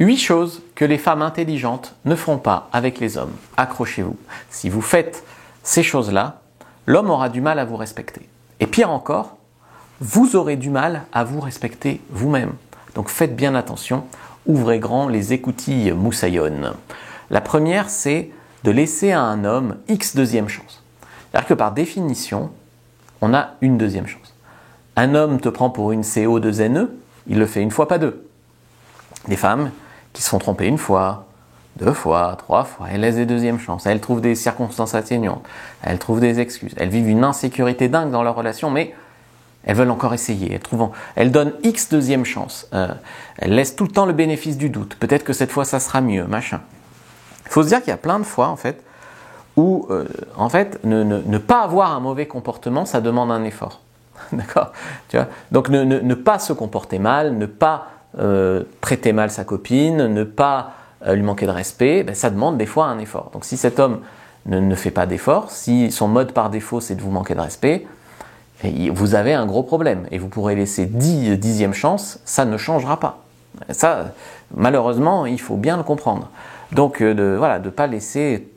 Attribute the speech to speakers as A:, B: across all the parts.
A: 8 choses que les femmes intelligentes ne feront pas avec les hommes. Accrochez-vous. Si vous faites ces choses-là, l'homme aura du mal à vous respecter. Et pire encore, vous aurez du mal à vous respecter vous-même. Donc faites bien attention, ouvrez grand les écoutilles moussaillonnes. La première, c'est de laisser à un homme X deuxième chance. C'est-à-dire que par définition, on a une deuxième chance. Un homme te prend pour une CO2NE, il le fait une fois, pas deux. Les femmes qui se font tromper une fois, 2 fois, 3 fois, elles laissent des deuxièmes chances, elles trouvent des circonstances atténuantes, elles trouvent des excuses, elles vivent une insécurité dingue dans leur relation, mais elles veulent encore essayer, elles donnent X deuxième chance, elles laissent tout le temps le bénéfice du doute, peut-être que cette fois ça sera mieux, machin. Il faut se dire qu'il y a plein de fois, en fait, où, ne pas avoir un mauvais comportement, ça demande un effort. D'accord ? Tu vois ? Donc, ne pas se comporter mal, ne pas traiter mal sa copine, ne pas lui manquer de respect, ça demande des fois un effort. Donc, si cet homme ne fait pas d'effort, si son mode par défaut, c'est de vous manquer de respect, vous avez un gros problème. Et vous pourrez laisser 10 dixièmes chances, ça ne changera pas. Ça, malheureusement, il faut bien le comprendre. Donc, de pas laisser...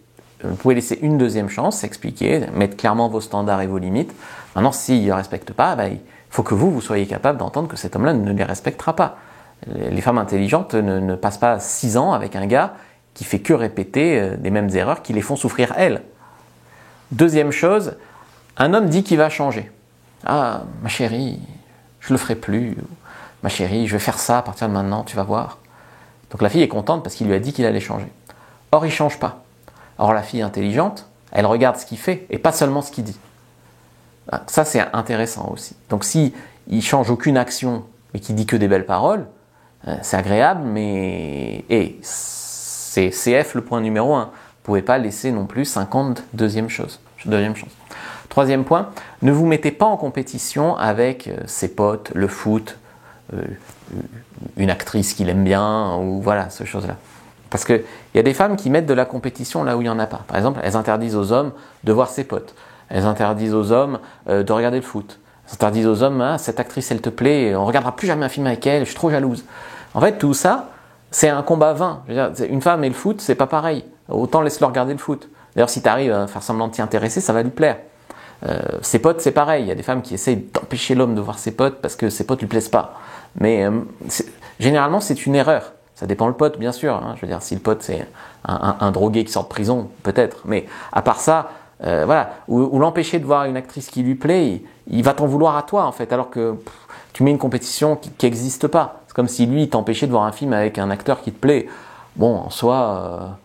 A: Vous pouvez laisser une deuxième chance, expliquer, mettre clairement vos standards et vos limites. Maintenant, s'il ne respecte pas, il faut que vous soyez capable d'entendre que cet homme-là ne les respectera pas. Les femmes intelligentes ne passent pas 6 ans avec un gars qui fait que répéter les mêmes erreurs qui les font souffrir elles. Deuxième chose, un homme dit qu'il va changer. Ah, ma chérie, je le ferai plus. Ma chérie, je vais faire ça à partir de maintenant, tu vas voir. Donc la fille est contente parce qu'il lui a dit qu'il allait changer. Or, il ne change pas. Or, la fille intelligente, elle regarde ce qu'il fait et pas seulement ce qu'il dit. Ça, c'est intéressant aussi. Donc, s'il ne change aucune action et qu'il dit que des belles paroles, c'est agréable, mais c'est CF le point numéro 1. Vous ne pouvez pas laisser non plus 50 deuxième chance. Troisième point, ne vous mettez pas en compétition avec ses potes, le foot, une actrice qu'il aime bien, ou voilà, ces choses-là. Parce qu'il y a des femmes qui mettent de la compétition là où il n'y en a pas. Par exemple, elles interdisent aux hommes de voir ses potes. Elles interdisent aux hommes de regarder le foot. Elles interdisent aux hommes, cette actrice, elle te plaît, on ne regardera plus jamais un film avec elle, je suis trop jalouse. En fait, tout ça, c'est un combat vain. Je veux dire, une femme et le foot, c'est pas pareil. Autant laisse-le regarder le foot. D'ailleurs, si tu arrives à faire semblant de t'y intéresser, ça va lui plaire. Ses potes, c'est pareil. Il y a des femmes qui essayent d'empêcher l'homme de voir ses potes parce que ses potes lui plaisent pas. Mais généralement, c'est une erreur. Ça dépend le pote, bien sûr. Je veux dire, si le pote, c'est un drogué qui sort de prison, peut-être. Mais à part ça, ou l'empêcher de voir une actrice qui lui plaît, il va t'en vouloir à toi, en fait, alors que tu mets une compétition qui n'existe pas. C'est comme si lui, il t'empêchait de voir un film avec un acteur qui te plaît. Bon, en soi,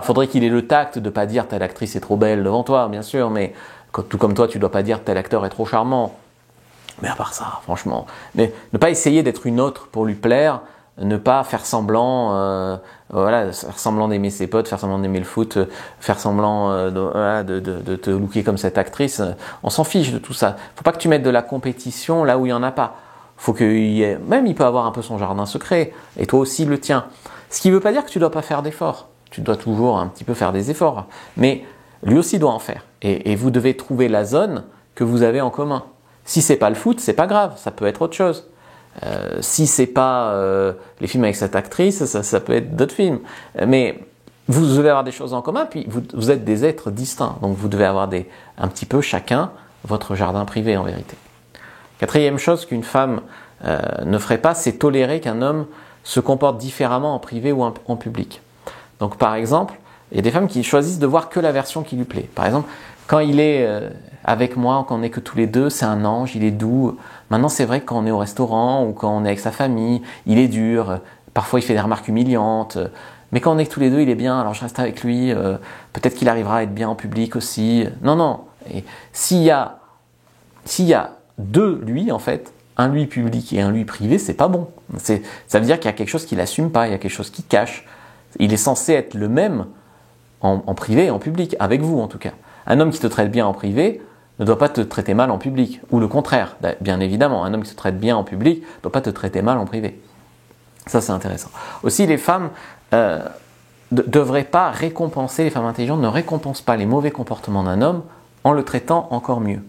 A: faudrait qu'il ait le tact de pas dire telle actrice est trop belle devant toi, bien sûr, mais tout comme toi, tu dois pas dire tel acteur est trop charmant. Mais à part ça, franchement, mais ne pas essayer d'être une autre pour lui plaire, ne pas faire semblant, faire semblant d'aimer ses potes, faire semblant d'aimer le foot, faire semblant de te looker comme cette actrice. On s'en fiche de tout ça. Faut pas que tu mettes de la compétition là où il y en a pas. Faut même il peut avoir un peu son jardin secret, et toi aussi le tien. Ce qui veut pas dire que tu dois pas faire d'efforts. Tu dois toujours un petit peu faire des efforts, mais lui aussi doit en faire. Et vous devez trouver la zone que vous avez en commun. Si c'est pas le foot, c'est pas grave, ça peut être autre chose. Si c'est pas les films avec cette actrice, ça peut être d'autres films. Mais vous devez avoir des choses en commun, puis vous êtes des êtres distincts. Donc vous devez avoir un petit peu chacun votre jardin privé en vérité. Quatrième chose qu'une femme ne ferait pas, c'est tolérer qu'un homme se comporte différemment en privé ou en public. Donc par exemple, il y a des femmes qui choisissent de voir que la version qui lui plaît. Par exemple, quand il est avec moi, quand on n'est que tous les deux, c'est un ange, il est doux. Maintenant, c'est vrai que quand on est au restaurant ou quand on est avec sa famille, il est dur. Parfois, il fait des remarques humiliantes. Mais quand on est que tous les deux, il est bien, alors je reste avec lui. Peut-être qu'il arrivera à être bien en public aussi. Non. Et s'il y a 2 lui, en fait, un lui public et un lui privé, c'est pas bon. Ça veut dire qu'il y a quelque chose qu'il n'assume pas, il y a quelque chose qu'il cache. Il est censé être le même en privé et en public, avec vous en tout cas. Un homme qui te traite bien en privé ne doit pas te traiter mal en public, ou le contraire, bien évidemment. Un homme qui te traite bien en public ne doit pas te traiter mal en privé. Ça, c'est intéressant. Aussi, les femmes ne devraient pas récompenser, les femmes intelligentes ne récompensent pas les mauvais comportements d'un homme en le traitant encore mieux.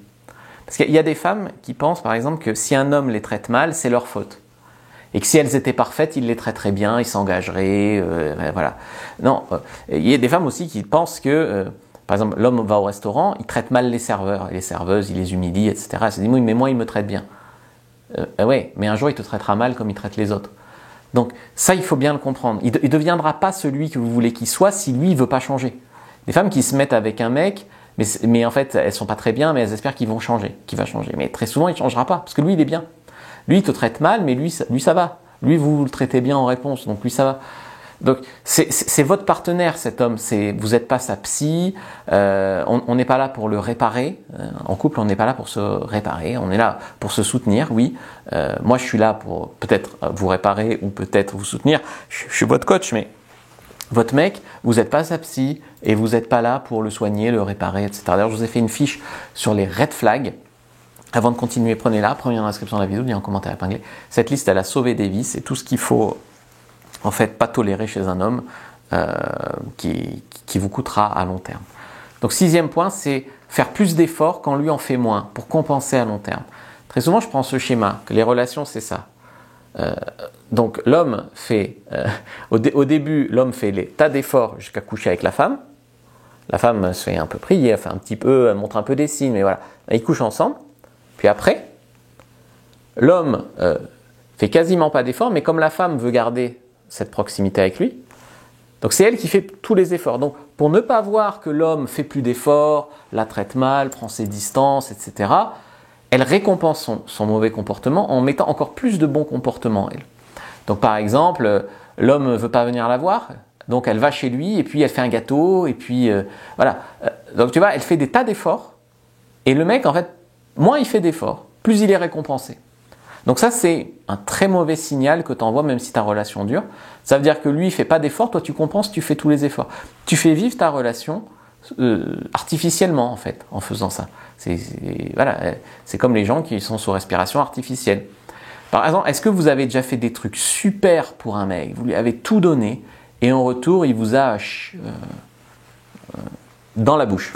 A: Parce qu'il y a des femmes qui pensent, par exemple, que si un homme les traite mal, c'est leur faute. et que si elles étaient parfaites, il les traiterait bien, il s'engagerait, voilà. Non, il y a des femmes aussi qui pensent que, par exemple, l'homme va au restaurant, il traite mal les serveurs, et les serveuses, il les humilie, etc. Elle se dit, oui, mais moi, il me traite bien. Ouais, mais un jour, il te traitera mal comme il traite les autres. Donc ça, il faut bien le comprendre. Il ne deviendra pas celui que vous voulez qu'il soit si lui, il ne veut pas changer. Des femmes qui se mettent avec un mec, mais en fait, elles sont pas très bien, mais elles espèrent qu'il va changer. Mais très souvent, il ne changera pas, parce que lui, il est bien. Lui, il te traite mal, mais lui, ça va. Lui, vous le traitez bien en réponse, donc lui, ça va. Donc c'est votre partenaire, cet homme. Vous n'êtes pas sa psy. On n'est pas là pour le réparer. En couple, on n'est pas là pour se réparer. On est là pour se soutenir. Oui. Moi, je suis là pour peut-être vous réparer ou peut-être vous soutenir. Je suis votre coach, mais votre mec, vous n'êtes pas sa psy et vous n'êtes pas là pour le soigner, le réparer, etc. D'ailleurs, je vous ai fait une fiche sur les red flags. Avant de continuer, prenez-la. Première dans la description de la vidéo, il y a un commentaire épinglé. Cette liste, elle a sauvé des vies. C'est tout ce qu'il faut. En fait, pas tolérer chez un homme qui vous coûtera à long terme. Donc, 6e point, c'est faire plus d'efforts quand lui en fait moins pour compenser à long terme. Très souvent, je prends ce schéma, que les relations, c'est ça. Donc, l'homme fait, au début, l'homme fait les tas d'efforts jusqu'à coucher avec la femme. La femme se fait un peu prier, elle fait un petit peu, elle montre un peu des signes, mais voilà. Ils couchent ensemble. Puis après, l'homme fait quasiment pas d'efforts, mais comme la femme veut garder cette proximité avec lui. Donc c'est elle qui fait tous les efforts. Donc pour ne pas voir que l'homme fait plus d'efforts, la traite mal, prend ses distances, etc., elle récompense son mauvais comportement en mettant encore plus de bons comportements, elle. Donc par exemple, l'homme ne veut pas venir la voir, donc elle va chez lui et puis elle fait un gâteau, et puis voilà. Donc tu vois, elle fait des tas d'efforts, et le mec, en fait, moins il fait d'efforts, plus il est récompensé. Donc ça, c'est un très mauvais signal que tu envoies, même si ta relation dure. Ça veut dire que lui, il ne fait pas d'efforts, toi tu compenses, tu fais tous les efforts. Tu fais vivre ta relation artificiellement, en fait, en faisant ça. Voilà, c'est comme les gens qui sont sous respiration artificielle. Par exemple, est-ce que vous avez déjà fait des trucs super pour un mec, vous lui avez tout donné, et en retour, il vous a dans la bouche.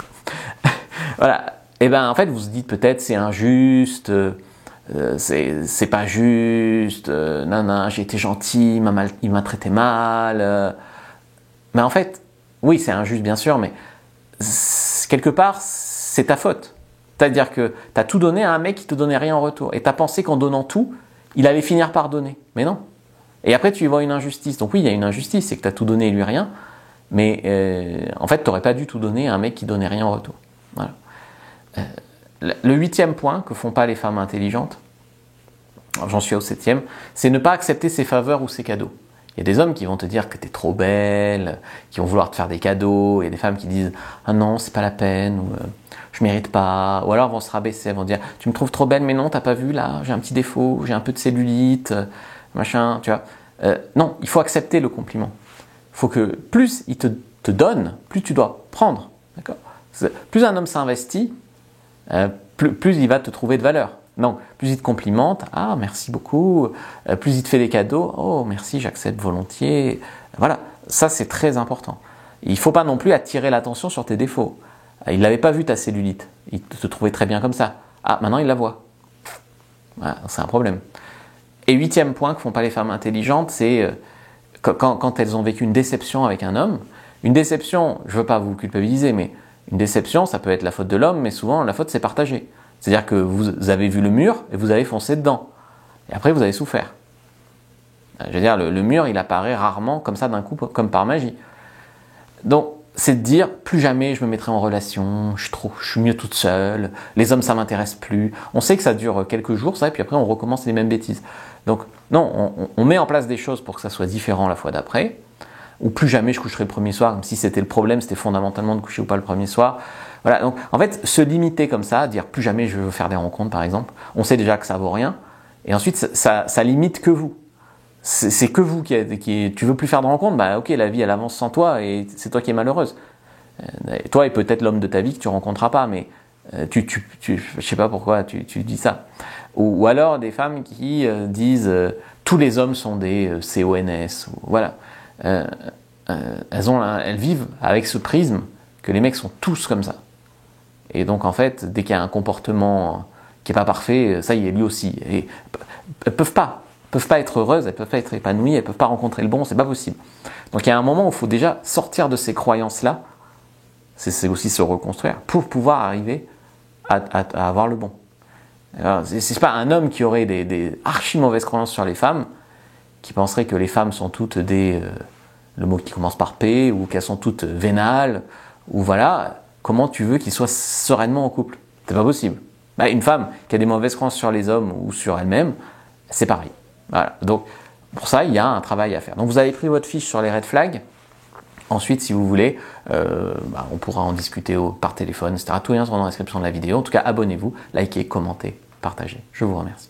A: Voilà. Et bien, en fait, vous vous dites peut-être c'est injuste, c'est pas juste, non, j'ai été gentil, il m'a traité mal. Mais en fait, oui, c'est injuste bien sûr, mais quelque part, c'est ta faute. C'est-à-dire que tu as tout donné à un mec qui te donnait rien en retour. Et tu as pensé qu'en donnant tout, il allait finir par donner. Mais non. Et après, tu y vois une injustice. Donc oui, il y a une injustice, c'est que tu as tout donné et lui rien. Mais en fait, tu n'aurais pas dû tout donner à un mec qui donnait rien en retour. Voilà. Le 8e point que font pas les femmes intelligentes, j'en suis au 7e, c'est ne pas accepter ses faveurs ou ses cadeaux. Il y a des hommes qui vont te dire que tu es trop belle, qui vont vouloir te faire des cadeaux. Il y a des femmes qui disent « Ah non, c'est pas la peine » ou « Je mérite pas » ou alors vont se rabaisser, elles vont dire « Tu me trouves trop belle, mais non, t'as pas vu là, j'ai un petit défaut, j'ai un peu de cellulite, machin, tu vois. » Non, il faut accepter le compliment. Il faut que plus il te donne, plus tu dois prendre. D'accord ? Plus un homme s'investit, plus il va te trouver de valeur. Donc, plus il te complimente, ah merci beaucoup, plus il te fait des cadeaux, oh merci, j'accepte volontiers. Voilà, ça c'est très important. Il ne faut pas non plus attirer l'attention sur tes défauts. Il n'avait pas vu ta cellulite, il te trouvait très bien comme ça. Ah, maintenant il la voit. Voilà, c'est un problème. Et 8e point que font pas les femmes intelligentes, c'est quand elles ont vécu une déception avec un homme. Une déception, je ne veux pas vous culpabiliser, mais une déception, ça peut être la faute de l'homme, mais souvent la faute c'est partagé. C'est-à-dire que vous avez vu le mur et vous avez foncé dedans. Et après, vous avez souffert. Je veux dire, le mur, il apparaît rarement comme ça d'un coup, comme par magie. Donc, c'est de dire, plus jamais je me mettrai en relation, je suis mieux toute seule, les hommes, ça m'intéresse plus. On sait que ça dure quelques jours, ça, et puis après, on recommence les mêmes bêtises. Donc, non, on met en place des choses pour que ça soit différent la fois d'après. Ou plus jamais je coucherai le premier soir, comme si c'était le problème, c'était fondamentalement de coucher ou pas le premier soir. Voilà, donc en fait, se limiter comme ça, dire plus jamais je veux faire des rencontres par exemple, on sait déjà que ça vaut rien, et ensuite ça limite que vous. C'est que vous tu veux plus faire de rencontres, bah ok, la vie elle avance sans toi et c'est toi qui es malheureuse. Toi et peut-être l'homme de ta vie que tu rencontreras pas, mais je sais pas pourquoi tu dis ça. Ou alors des femmes qui disent tous les hommes sont des CONS, ou, voilà. Elles vivent avec ce prisme que les mecs sont tous comme ça. Et donc en fait, dès qu'il y a un comportement qui n'est pas parfait, ça y est, lui aussi. Et elles peuvent pas. peuvent pas être heureuses, elles peuvent pas être épanouies, elles peuvent pas rencontrer le bon, c'est pas possible. Donc il y a un moment où il faut déjà sortir de ces croyances-là, c'est aussi se reconstruire, pour pouvoir arriver à avoir le bon. C'est pas un homme qui aurait des archi mauvaises croyances sur les femmes, qui penserait que les femmes sont toutes le mot qui commence par P, ou qu'elles sont toutes vénales, ou voilà, comment tu veux qu'ils soient sereinement en couple? C'est pas possible. Une femme qui a des mauvaises croyances sur les hommes ou sur elle-même, c'est pareil. Voilà. Donc, pour ça, il y a un travail à faire. Donc, vous avez pris votre fiche sur les red flags. Ensuite, si vous voulez, on pourra en discuter par téléphone, etc. Tout les liens seront dans la description de la vidéo. En tout cas, abonnez-vous, likez, commentez, partagez. Je vous remercie.